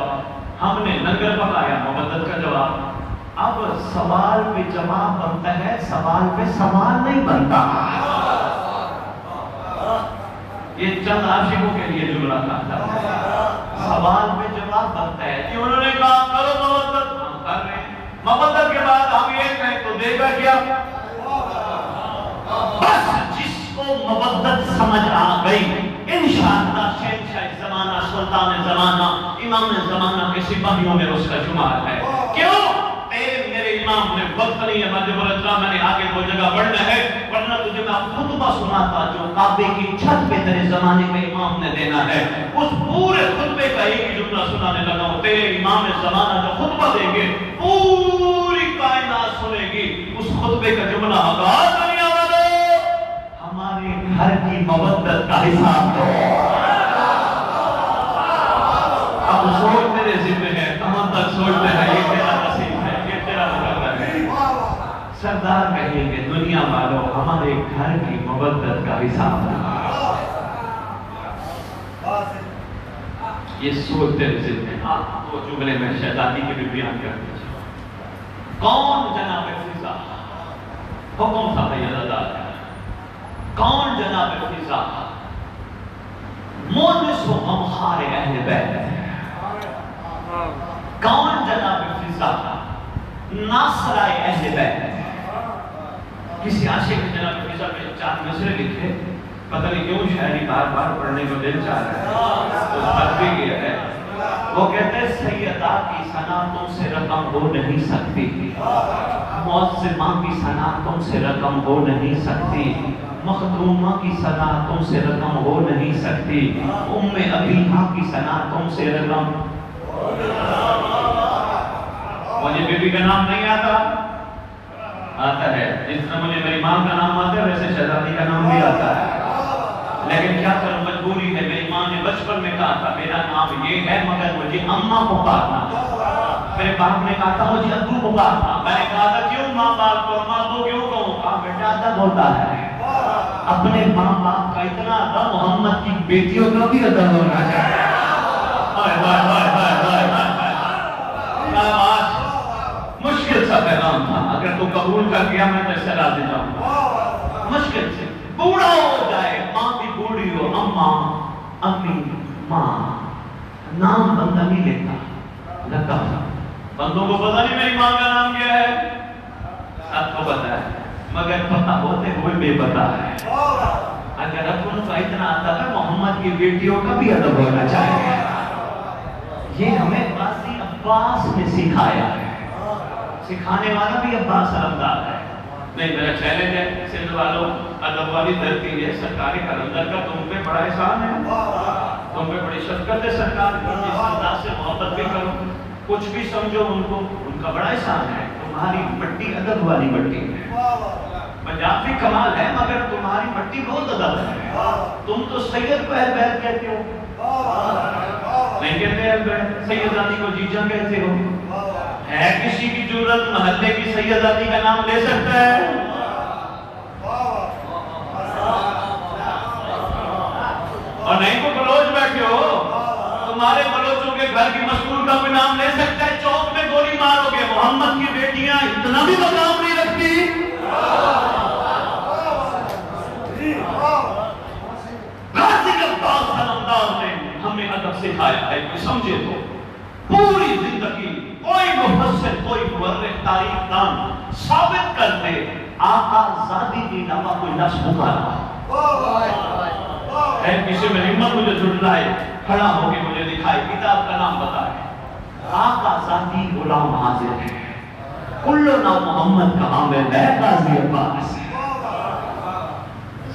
ہم نے لنگر پکایا مودت کا جواب. اب سوال پہ جواب بنتا ہے, سوال پہ سوال نہیں بنتا. یہ چند عاشقوں کے لیے جملہ کہتا ہے, سوال پہ جواب بنتا ہے. کہ انہوں نے کہا کرو مودت, ہم کر رہے ہیں. مودت کے بعد ہم یہ کہیں تو دے گا کیا. بس جس کو مودت سمجھ آ گئی انشاءاللہ شہنشاہ زمانہ, سلطان زمانہ, امام زمانہ کے سپاہیوں میں اس کا شمار ہے. کیوں؟ میرے امام نے وقت نہیں ہے واجب الاحترام, میں نے آگے وہ جگہ بڑھنا ہے, ورنہ تجھے میں خطبہ سناتا جو کعبے کی چھت پہ تیرے زمانے میں امام نے دینا ہے. اس پورے خطبے کا ایک ہی جملہ سنانے لگا ہوں. تیرے امام زمانہ جو خطبہ دیں گے پوری کائنات سنے گی. اس خطبے کا جملہ آغاز دنیا والوں, ہمارے گھر کی مودت کا حساب دو۔ اب سوچ میرے ذمہ ہے، کہاں تک سوچتے ہیں، یہ تیرا نصیب ہے، یہ تیرا مقدر ہے۔ سردار کہیں گے دنیا والوں ہمارے گھر کی مودت کا حساب دو۔ یہ سوچ تیرے ذمہ ہے۔ وہ جملے میں شہزادی کے بھی بیان کر دیجیے۔ کون جناب فضا؟ حکم تھا ادا ہے۔ کون جناب فضا؟ مونس و غمخوار اہل بیت۔ کون جناب فضا؟ ناصرہ اہل بیت۔ کسی عاشق نے جناب فضا میں 4 مصرے لکھے، پتہ نہیں کیوں شاعری بار بار پڑھنے کو دل چاہ رہا ہے، تو حد بھی گیا ہے۔ وہ کہتے ہیں سیدہ کی ثنا تم سے رقم ہو نہیں سکتی، معظمہ کی ثنا تم سے رقم ہو نہیں سکتی، مخدومہ کی ثنا تم سے رقم ہو نہیں سکتی، ام ابیہا کی ثنا تم سے رقم۔ مجھے بیوی کا نام نہیں آتا ہے، جس طرح مجھے میری ماں کا نام آتا ہے ویسے شہزادی کا نام بھی آتا ہے، لیکن کیا کروں مجبوری ہے۔ میری ماں نے بچپن میں کہا تھا میرا نام یہ ہے مگر مجھے اماں پکارنا۔ میرے باپ نے کہا تھا مجھے ابو پکارنا۔ میں نے کہا تھا کیوں ماں باپ کو اماں ابو کیوں کہوں؟ کہا بیٹا ادب ہوتا ہے، اپنے ماں باپ کا اتنا ادب محمد کی بیٹیوں کا بھی ادب ہونا چاہیے۔ مشکل سا پیغام تھا، اگر تو قبول کر گیا میں تیسے راضی جاؤں گا۔ مشکل سے بوڑھا ہو جائے، ماں بھی بوڑھی ہو، اماں امی ماں، نام بندہ نہیں لیتا، لگتا بندوں کو پتا نہیں میری ماں کا نام کیا ہے، سب کو پتا ہے مگر پتا ہوتے ہوئے بے پتا ہے۔ اگر اپن کا اتنا ادب ہے محمد کی بیٹیوں کا بھی ادب ہونا چاہیے۔ یہ ہمیں غازی عباس نے سکھایا ہے، سکھانے والا بھی عباس علمدار ہے۔ نہیں میرا چیلنج ہے سندھ والوں، ادب والی دھرتی ہے، سرکار کلندر کا تم پہ بڑا احسان ہے، تم پہ بڑی شفقت ہے سرکار کی، جس انداز سے محبت بھی کرو، کچھ بھی سمجھو ان کو، ان کا بڑا احسان ہے۔ تمہاری مٹی ادب والی مٹی ہے، پنجاب بھی کمال ہے مگر تمہاری مٹی بہت ادب ہے۔ تم تو سید کو اہل بیت کہتے ہو، نہیں کہتے اہل بیت، سیدانی کو جیجا کہتے ہو۔ ہے کسی کی جرت محلے کی سیدانی کا نام لے سکتا ہے؟ اور نہیں کو بلوچ بیٹھے ہو، تمہارے بلوچوں کے گھر کی مسکول کا کوئی نام لے سکتا ہے؟ چوک میں گولی مارو گے، محمد کی بیٹیاں اتنا بھی مقام نہیں رکھتی۔ غازی عباس علمدار نے ہمیں ادب سکھایا ہے کہ سمجھے تو پوری زندگی کوئی مفسر کوئی مورخ تاریخ دان ثابت کر دے آقا زادی کے علاوہ کوئی لفظ پکارا ہے؟ کسی میں ہمت مجھے جھٹلائے، کھڑا ہو کے مجھے دکھائے، کتاب کا نام بتائے۔ آقا ذاتی غلام حاضر ہے، کلو نام محمد کا حامل ہے غازی عباس۔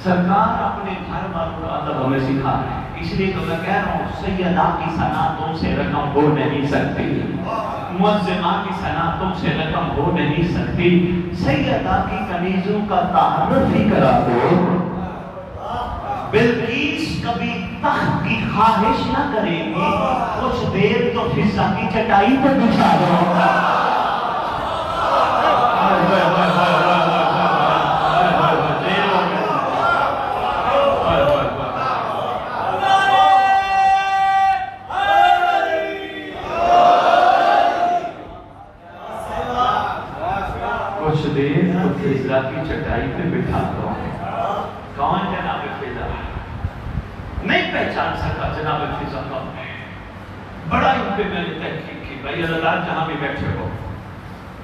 سرکار اپنے گھر والوں کا ادب ہمیں سکھا ہے، اس لیے تو میں کہہ رہا ہوں سیدہ کی ثنا تم سے رقم ہو نہیں سکتی، معظمہ کی ثنا تم سے رقم ہو نہیں سکتی۔ سیدہ کی کنیزوں کا تعارف ہی کرا دو، بلقیس کبھی تخت کی خواہش نہ کرے گی، کچھ دیر تو فضا کی چٹائی پر بچھا دو۔ کچھ دیر تو فضا کی چٹائی پہ بٹھا دو۔ کون جناب فضا؟ نہیں پہچان سکا جناب فضا کون ہے۔ بڑا ان پہ میں نے تحقیق کی، بھائی اللہ جہاں بھی بیٹھے ہو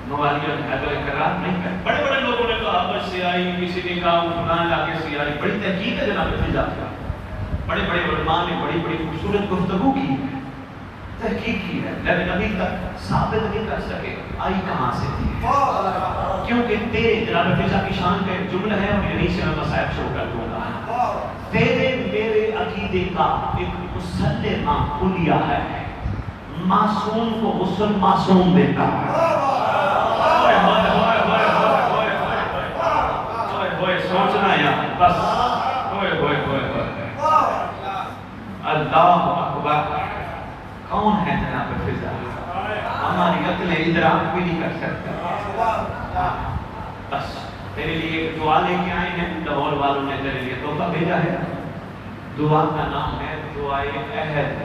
موالیہ حیدر اقرار نہیں کر، بڑے بڑے لوگوں نے کہا بس سے آئی، کسی نے کہا فلان علاقے سے آئی، بڑی تحقیق ہے جناب فضا کا، بڑے بڑے علماء نے بڑی بڑی خوبصورت گفتگو کی ہے، تحقیق کی ہے، لیکن ابھی تک ثابت نہیں کر سکے آئی کہاں سے تھی، کیونکہ تیرے جناب فضا کی شان کا ایک جملہ ہے اور یہیں سے میں مسائب شروع کر دوں گا۔ تیرے میرے عقیدے کا ایک مسلمہ کلیہ ہے، معصوم کو غسل معصوم دیتا ہے۔ سوچنا یا بس اللہ اکبر. کون ہے جناب فضا؟ ہماری عقل ادراک بھی نہیں کر سکتا. بس تیرے لیے ایک دعا لے کے آئے ہیں، لاہور والوں نے تیرے لیے تحفہ بھیجا ہے. دعا کا نام ہے دعائے عہد.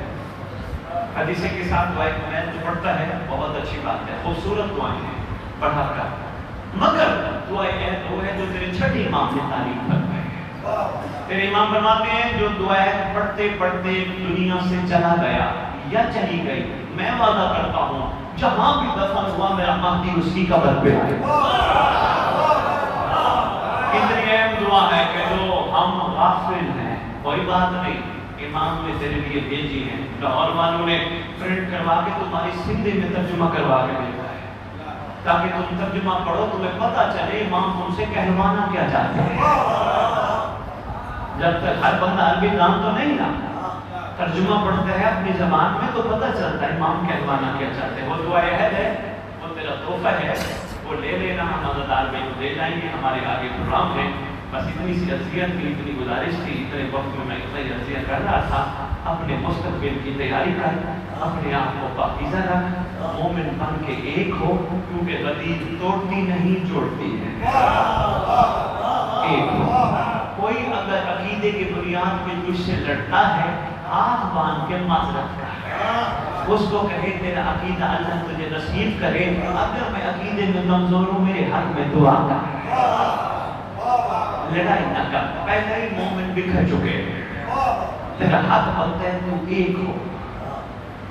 حدیث کے ساتھ دعائے عہد جو پڑھتا ہے بہت اچھی بات ہے، خوبصورت دعائیں ہیں پڑھا کر. مگر دعائے عہد وہ ہے جو تیرے چھٹے امام نے تعلیم فرمائی ہے. تیرے امام فرماتے ہیں جو دعائے پڑھتے پڑھتے دنیا سے چلا گیا یا چلی گئی، میں وعدہ کرتا ہوں جہاں بھی دفن ہوا میرا مہدی اس کی قبر پہ آئے. اتنی اہم دعا ہے کہ جو ہم غافل ہیں، کوئی بات نہیں، امام نے تیرے لیے بھیجی ہے. لاہور والوں نے پرنٹ کروا کے تمہاری سندھی میں ترجمہ کروا کے بھیجا ہے تاکہ تم ترجمہ پڑھو، تمہیں پتہ چلے امام تم سے کہلوانا کیا چاہتے ہیں. جب تک ہر بندہ عربی نام تو نہیں نا ترجمہ پڑھتا ہے اپنی زبان میں تو پتہ چلتا ہے امام کہلوانا کیا چاہتے ہیں. وہ دعائے عہد ہے، وہ تیرا تحفہ ہے، وہ لے لینا. ہم مددگار میں لے جائیں گے، ہمارے آگے پروگرام ہے. بس اتنی سی عرضیت کی، اتنی گزارش تھی. اتنے وقت میں اتنا ہی عرضیہ کر رہا تھا. اپنے مستقبل کی تیاری کر، اپنے آپ کو پاکیزہ رکھ، مومن بن کے ایک ہو، کیونکہ غدیر توڑتی نہیں جوڑتی ہے. ایک ہو. کوئی اگر عقیدے کی بنیاد میں تجھ سے لڑتا ہے، آنکھ باندھ کے معذرت کر، اس کو کہے تیرا عقیدہ اللہ تجھے نصیب کرے. اگر میں عقیدے میں کمزور ہوں میرے حق میں دعا کر. لڑائی نہ کر، پہلے ہی مومن بکھر چکے. تیرا حق بنتا ہے تو ایک ہو.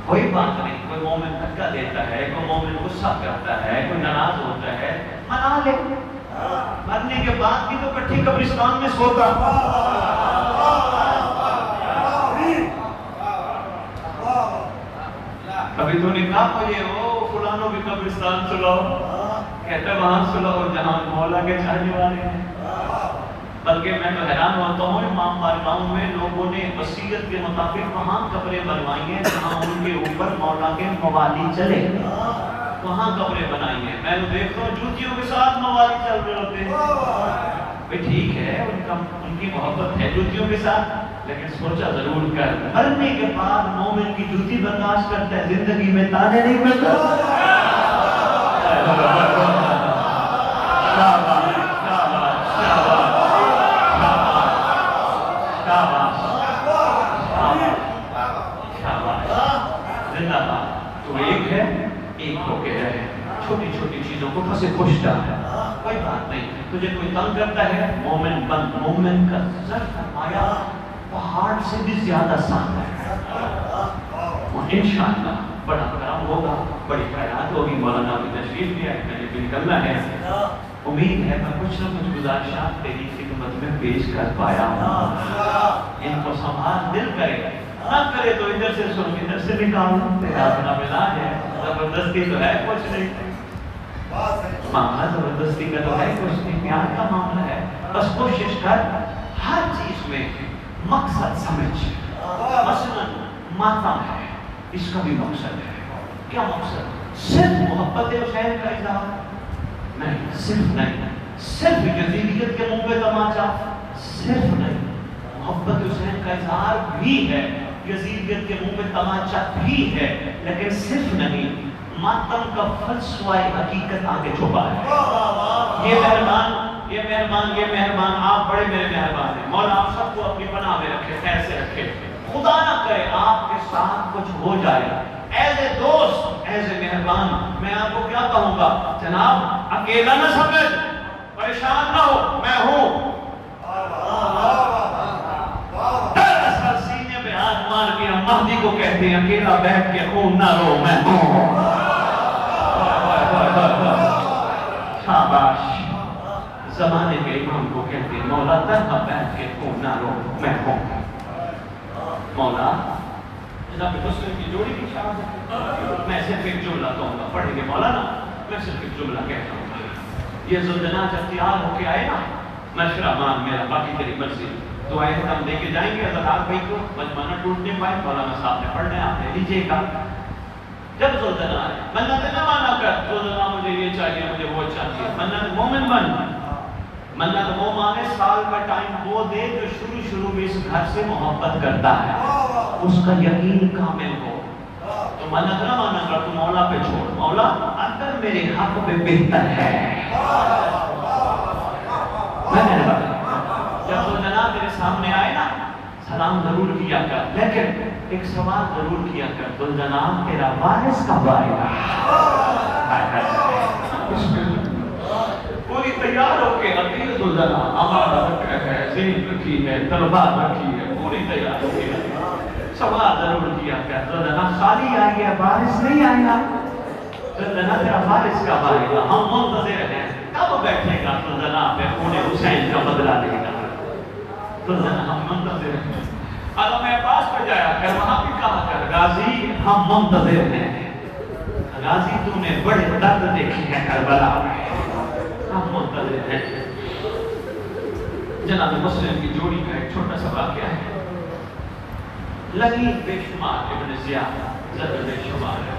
کوئی بات نہیں، کوئی مومن دھکا دیتا ہے، کوئی مومن غصہ کرتا ہے، کوئی ناراض ہوتا ہے، منا لے. مرنے کے بعد بھی تو کٹھی قبرستان میں سوتا. کبھی تو نے کہا مجھے وہ فلانوں کی قبرستان سلاؤ، کہتا وہاں سلاؤ جہاں مولا کے چاہنے والے ہیں. بلکہ میں تو حیران ہوتا ہوں امام بارگاہوں میں لوگوں نے وصیت کے مطابق وہاں قبریں بنوائی ہیں جہاں ان کے اوپر مولا کے موالی چلے، وہاں قبریں بنائی ہیں. میں تو دیکھتا ہوں جوتیوں کے ساتھ موالی چل رہے ہوتے ہیں. بھئی ٹھیک ہے، ان کی محبت ہے جوتیوں کے ساتھ، لیکن سوچا ضرور کر مرنے کے بعد مومن کی جوتی برداشت کرتا ہے، زندگی میں تانے نہیں کرتا. تو ایک ہے، ایک ہو کے رہے. چھوٹی چھوٹی چیزوں کو پھنسے خوشتا ہے، کوئی بات نہیں. تجھے کوئی تنگ کرتا ہے مومن بن. مومن کا سر فرمایا پہاڑ سے بھی زیادہ سخت ہے. انشاءاللہ بڑا کرم ہوگا، بڑی خیرات ہوگی. مولانا بھی تشریف لیا ہے، میں نے نکلنا ہے. امید ہے میں کچھ نہ کچھ گزارشات تیری خدمت میں پیش کر پایا ہوں. ان کو سنبھال دل کرے، نہ کرے تو ادھر سے سن ادھر سے نکال. تیرا اپنا مزاج ہے، زبردستی تو ہے کچھ نہیں. معاملہ زبردستی کا تو ہے کچھ نہیں، پیار کا معاملہ ہے. بس کوشش کر ہر چیز میں مقصد سمجھ. مثلا ماتم ہے، اس کا بھی مقصد ہے. کیا مقصد؟ صرف محبت حسین کا اظہار نہیں، صرف نہیں. صرف یزیدیت کے منہ پہ تماچا صرف نہیں. محبت حسین کا اظہار بھی ہے، یزیدیت کے منہ پہ تماچا بھی ہے، لیکن صرف نہیں. ماتم کا فلسفہ حقیقت آگے چھپا ہے. یہ مہربان آپ بڑے میرے مہربان ہیں. مولا آپ سب کو اپنی پناہ میں رکھے، خیر سے رکھے. خدا نہ کرے آپ کے ساتھ کچھ ہو جائے. ایز اے دوست، ایز اے مہربان میں آپ کو کیا کہوں گا، جناب اکیلا نہ سمجھ، پریشان نہ ہو، میں ہوں. دراصل سینے پہ ہاتھ مار کے ہم مہدی کو کہتے ہیں اکیلا بیٹھ کے خون نہ رو، میں ہوں. شاباش. زمانے کے امام کو کہتے ہیں مولا تنہا بیٹھ کے خون نہ رو، میں ہوں. مولا جناب مسلم کی جوڑی کی شاہد ہے. میں صرف ایک جملہ کہوں گا، پڑھیں گے مولانا، میں صرف ایک جملہ کہتا ہوں. یہ ذوالجلال جب تیار ہو کے آئے نا، مشورہ مان میرا، باقی تیری مرضی. دعائیں ہم دے کے جائیں گے. حضرات بھائی کو مجمع نہ ٹوٹنے پائے، مولانا صاحب نے پڑھنا ہے، آپ لے لیجیے گا. جب ذوالجلال آئے، منت نہ مانا کر، ذوالجلال مجھے یہ چاہیے، مجھے وہ چاہیے. منت مومن بن. منت وہ مانے سال کا ٹائم وہ دے جو شروع میں اس گھر سے محبت کرتا ہے. اس کا یقین کامل ہو تو منت نہ مانا کر، تو مولا پہ چھوڑ، مولا اندر میرے حق پہ بہتر ہے۔ جب تو جناب میرے سامنے آئے نا، سلام ضرور کیا کر، لیکن ایک سوال ضرور کیا کر، تو جناب تیرا وارث کب آئے گا؟ پوری تیار ہو کے عزیز الجناب ہمارا رکھا ہے، ذہن رکھی ہے، دربار رکھی ہے، پوری تیار ہو کے سوال ضرور کیا کر، تو جناب خالی آئے گا، وارث نہیں آئے گا، تو جناب تیرا وارث کب آئے گا؟ ہم منتظر ہیں کب بیٹھے گا تو جناب خون حسین کا بدلہ لے گا، تو جناب ہم منتظر ہیں۔ علامہ عباس پہ جایا کر، وہاں بھی کہا کر، غازی ہم منتظر ہیں، غازی تو نے بڑے درد دیکھے ہیں کربلا میں، ہم منتظر ہیں۔ جناب مسلم کی جوڑی کا ایک چھوٹا سا واقعہ ہے، لگی بے شمار ابن زیاد، زد بے شمار ہے،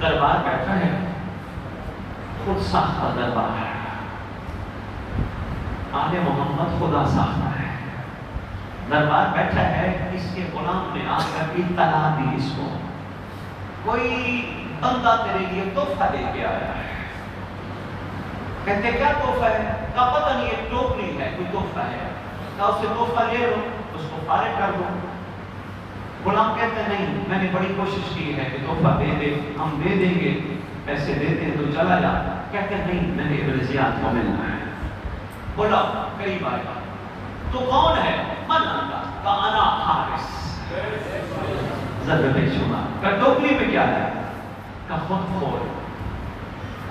دربار بیٹھا ہے، خود ساختہ دربار ہے، آل محمد خدا ساختہ ہے، دربار بیٹھا ہے، اس کے غلام نے آ کر اطلاع دی اس کو، کوئی بندہ تیرے لیے تحفہ لے کے آیا ہے۔ کہتے کیا تحفہ ہے؟ کہا پتہ نہیں ایک ٹوکری ہے، کوئی تحفہ ہے، کہا اسے تحفہ لے لو، اس کو فارغ کر دو۔ غلام کہتے نہیں، میں نے بڑی کوشش کی ہے کہ تحفہ دے دے، ہم دے دیں گے، پیسے دیتے ہیں تو چلا جاتا، کہتے نہیں میں نے ابن زیاد کو ملنا ہے۔ بولا قریب آئے گا، تو کون ہے؟ من آتا، کہا انا حارس، زد بے شمار، کہا ٹوکری میں کیا ہے؟ کہا خود کھول۔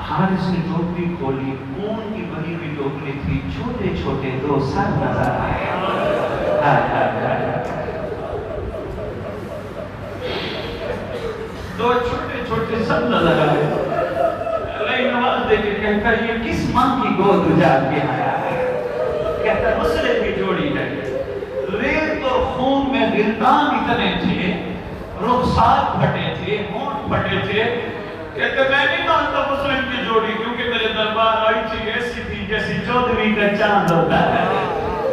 حارس نے ٹوکری کھولی، اون کی بنی ہوئی ٹوکری تھی، چھوٹے چھوٹے دو سر نظر آئے، دو چھوٹے چھوٹے سر نظر آئے، لئی نواز دے کے کہتا یہ کس ماں کی گود اجاڑ کے آیا ہے؟ کہتا مسلم کی جوڑی ہے، ریت اور خون میں گردان اتنے تھے، رخسار پھٹے تھے، ہونٹ پھٹے تھے، کہتے میں نہیں مانتا مسلم کی جوڑی، کیونکہ میرے دربار آئی تھی ایسی تھی جیسی چودھویں کا چاند ہوتا ہے،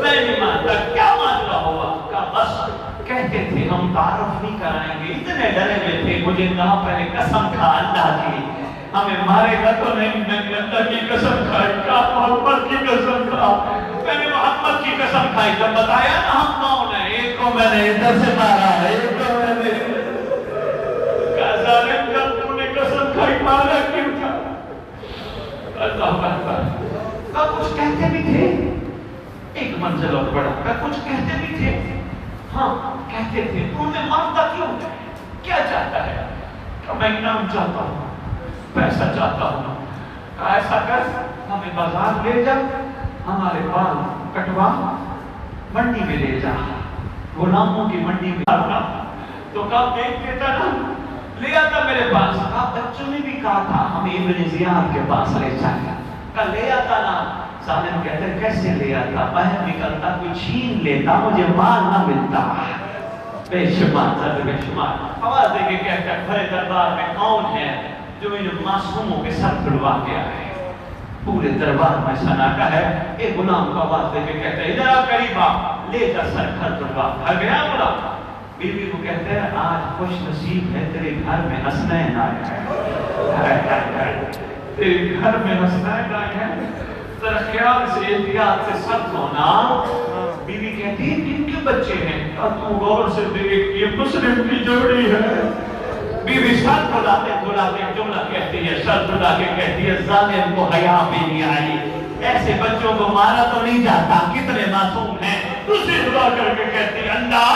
میں نہیں مانتا، کیا مانتا ہوا؟ کہا بس کہتے تھے ہم تعارف نہیں کرائیں گے، اتنے ڈرے ہوئے تھے، مجھے کہا پہلے قسم کھا اللہ کی، ہمیں مارے گا تو نہیں، میں نے اللہ کی قسم کھائی، کہا محمد کی قسم کھا، میں نے محمد کی قسم کھائی، جب بتایا نا ہم کون ہیں، ایک کو میں نے ادھر سے مارا ہے، ایک کو میں نے کہا ظالم جب تو نے قسم کھائی مارا کیوں تھا؟ اللہ اکبر، کہا کچھ کہتے بھی تھے، ایک منزل اور بڑا، کہا کچھ کہتے بھی تھے، ہاں کہتے تھے، تو انہیں مارتا کیوں؟ کیا چاہتا ہے؟ کہ میں انعام چاہتا ہوں، پیسہ چاہتا ہوں، ایسا کر ہمیں بازار لے جا، ہمارے بال کٹوا، منڈی میں لے جا، غلاموں کی منڈی میں آنا، تو کہا دیکھ دیتا نا، لے آتا میرے پاس، کہا بچوں نے بھی کہا تھا ہمیں ابن زیاد کے پاس لے جائے، کہا لے آتا نا، ظالم کہتے کیسے لے آتا، باہر نکلتا کوئی چھین لیتا، مجھے مال نہ ملتا، بے شمار زد بے شمار، آواز دے کے کہتا ہے بھرے دربار میں کون ہے جو ان معصوموں کے سر پھڑوا کے آئے؟ پورے دربار میں سنا کا ہے، ایک غلام کو آواز دے کے کہتا ہے ادھر آ قریب آ، لے جا سر گھر پھڑوا، گھر گیا غلام، بیوی کو کہتے ہیں آج خوش نصیب ہے تیرے گھر میں حسنین آئے ہیں، تیرے گھر میں حسنین آئے ہیں، ذرا خیال سے احتیاط سے سب ہونا۔ بیوی کہتی ہے کن کے بچے ہیں؟ تو غور سے دیکھ یہ مسلم کی جوڑی ہے۔ بیوی سر بلاتے جملہ کہتی ہے، سر بلا کے کہتی ہے ظالم کو حیا بھی نہیں آئی، ایسے بچوں کو مارا تو نہیں جاتا، کتنے معصوم ہیں، دوسری دعا کر کے کہتی ہے اللہ